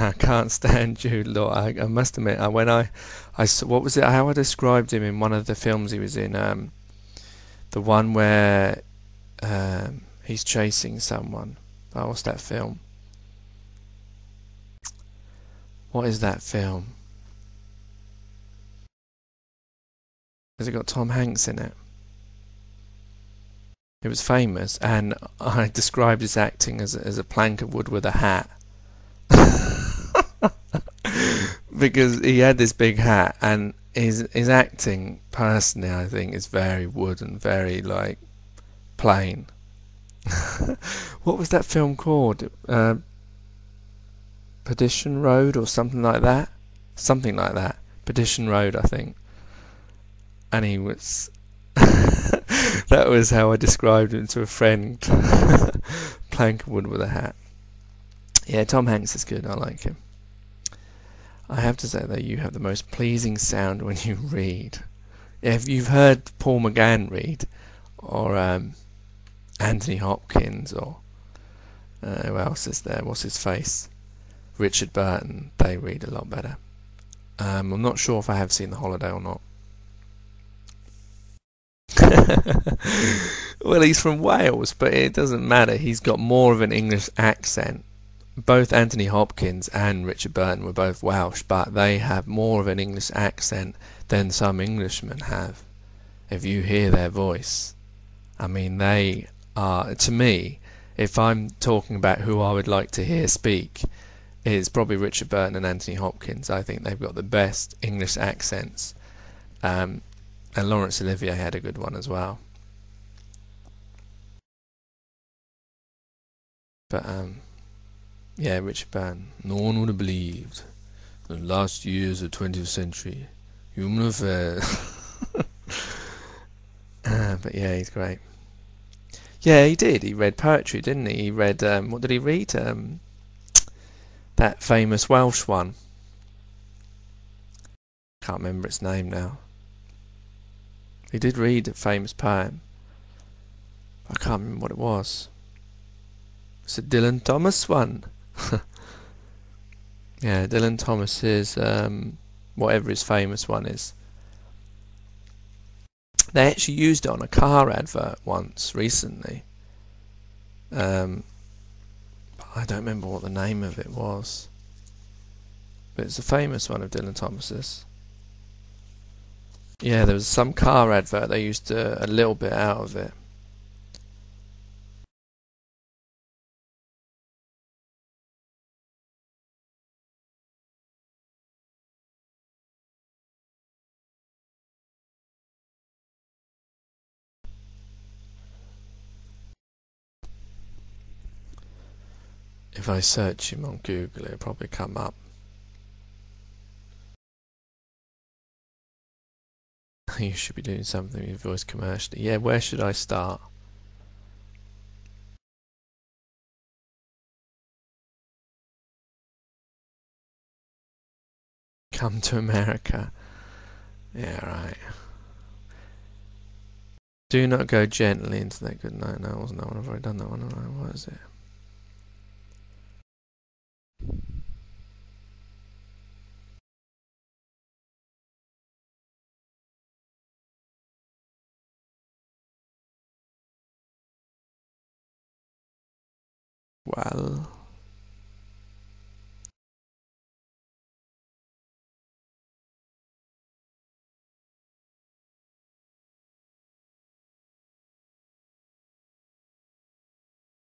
I can't stand Jude Law. I must admit, what was it? How I described him in one of the films he was in. The one where he's chasing someone. Oh, what's that film? What is that film? Has it got Tom Hanks in it? It was famous, and I described his acting as a plank of wood with a hat. Because he had this big hat, and his acting, personally, I think, is very wood and very, like, plain. What was that film called? Perdition Road or something like that? Something like that. Perdition Road, I think. And he was... That was how I described him to a friend. Plank of wood with a hat. Yeah, Tom Hanks is good. I like him. I have to say, though, you have the most pleasing sound when you read. If you've heard Paul McGann read, or Anthony Hopkins, or who else is there? What's his face? Richard Burton. They read a lot better. I'm not sure if I have seen The Holiday or not. Well, he's from Wales, but it doesn't matter. He's got more of an English accent. Both Anthony Hopkins and Richard Burton were both Welsh, but they have more of an English accent than some Englishmen have. If you hear their voice, I mean, they are, to me, if I'm talking about who I would like to hear speak, it's probably Richard Burton and Anthony Hopkins. I think they've got the best English accents. And Laurence Olivier had a good one as well. But yeah, Richard Burton. No one would have believed the last years of the 20th century human affairs. But yeah, he's great. Yeah, he did. He read poetry, didn't he? He read what did he read? That famous Welsh one. Can't remember its name now. He did read a famous poem. I can't remember what it was. It's a Dylan Thomas one. Yeah, Dylan Thomas's whatever his famous one is. They actually used it on a car advert once recently. I don't remember what the name of it was, but it's a famous one of Dylan Thomas's. Yeah, there was some car advert they used a little bit out of it. If I search him on Google, it'll probably come up. You should be doing something with your voice commercially. Yeah, where should I start? Come to America. Yeah, right. Do not go gently into that good night. No, wasn't that one? I've already done that one. What is it? Well,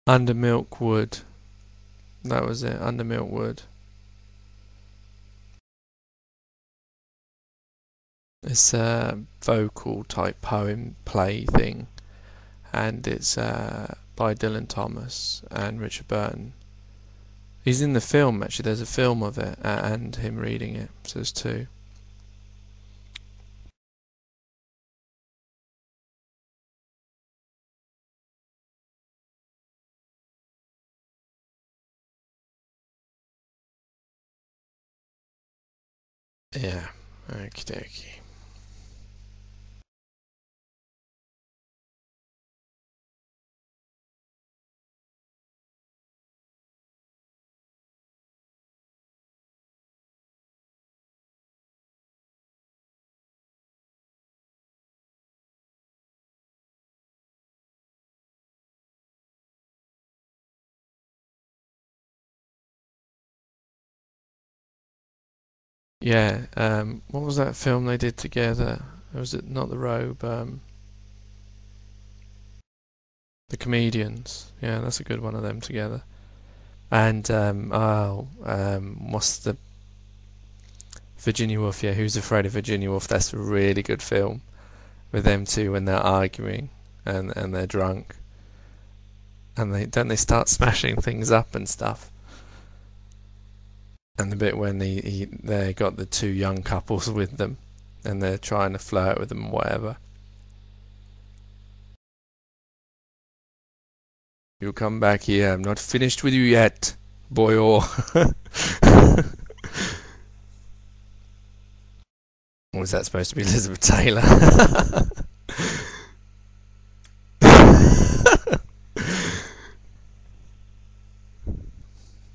Under Milk Wood. That was it. Under Milk Wood. It's a vocal type poem play thing, and it's by Dylan Thomas and Richard Burton. He's in the film actually. There's a film of it and him reading it. So there's two. Yeah. Okie dokie. Yeah, what was that film they did together? Or was it not The Robe? The Comedians. Yeah, that's a good one of them together. And what's the Virginia Woolf? Yeah, Who's Afraid of Virginia Woolf? That's a really good film with them two when they're arguing and they're drunk and they start smashing things up and stuff. And the bit when they got the two young couples with them and they're trying to flirt with them or whatever. You'll come back here. I'm not finished with you yet, boy. Was that supposed to be Elizabeth Taylor?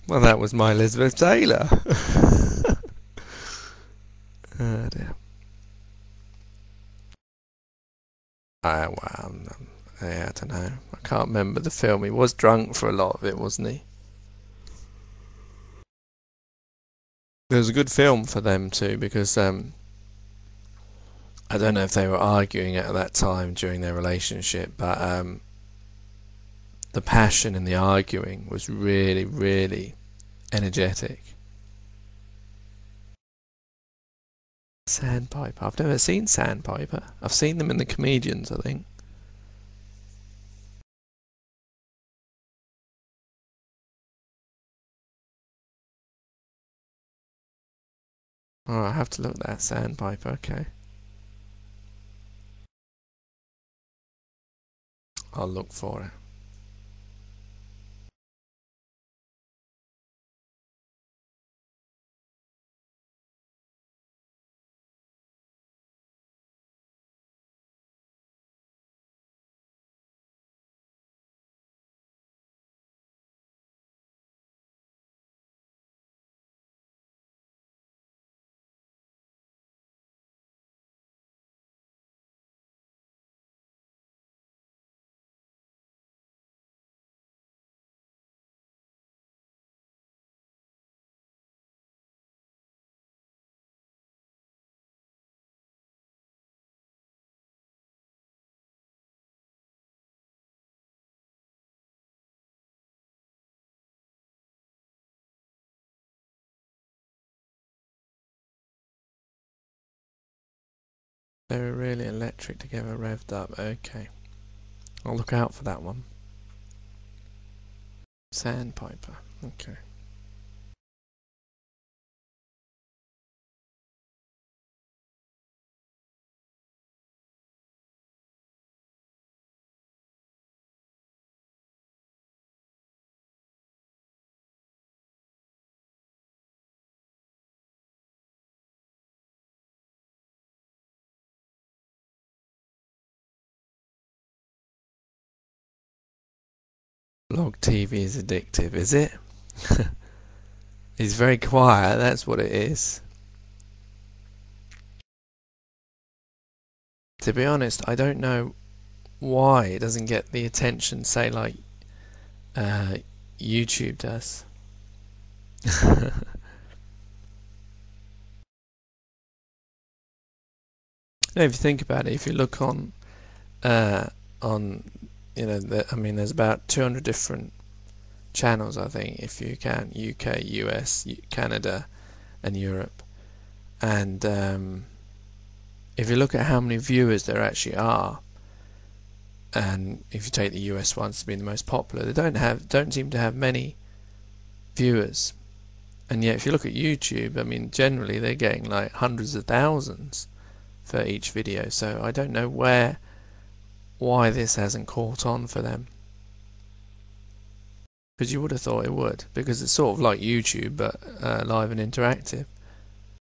Well, that was my Elizabeth Taylor. Oh dear. Well, yeah, I don't know. I can't remember the film. He was drunk for a lot of it, wasn't he? It was a good film for them too, because I don't know if they were arguing at that time during their relationship, but the passion in the arguing was really, really energetic. Sandpiper. I've never seen Sandpiper. I've seen them in The Comedians, I think. Oh, I have to look at that Sandpiper. Okay, I'll look for it. They were really electric together, revved up. Okay, I'll look out for that one. Sandpiper. Okay. Log TV is addictive, is it? He's very quiet, that's what it is. To be honest, I don't know why it doesn't get the attention, say, like YouTube does. If you think about it, if you look on there's about 200 different channels, I think, if you can, UK, US, Canada, and Europe. And if you look at how many viewers there actually are, and if you take the US ones to be the most popular, they don't seem to have many viewers. And yet, if you look at YouTube, I mean, generally they're getting like hundreds of thousands for each video. So I don't know why this hasn't caught on for them. Because you would have thought it would, because it's sort of like YouTube but live and interactive.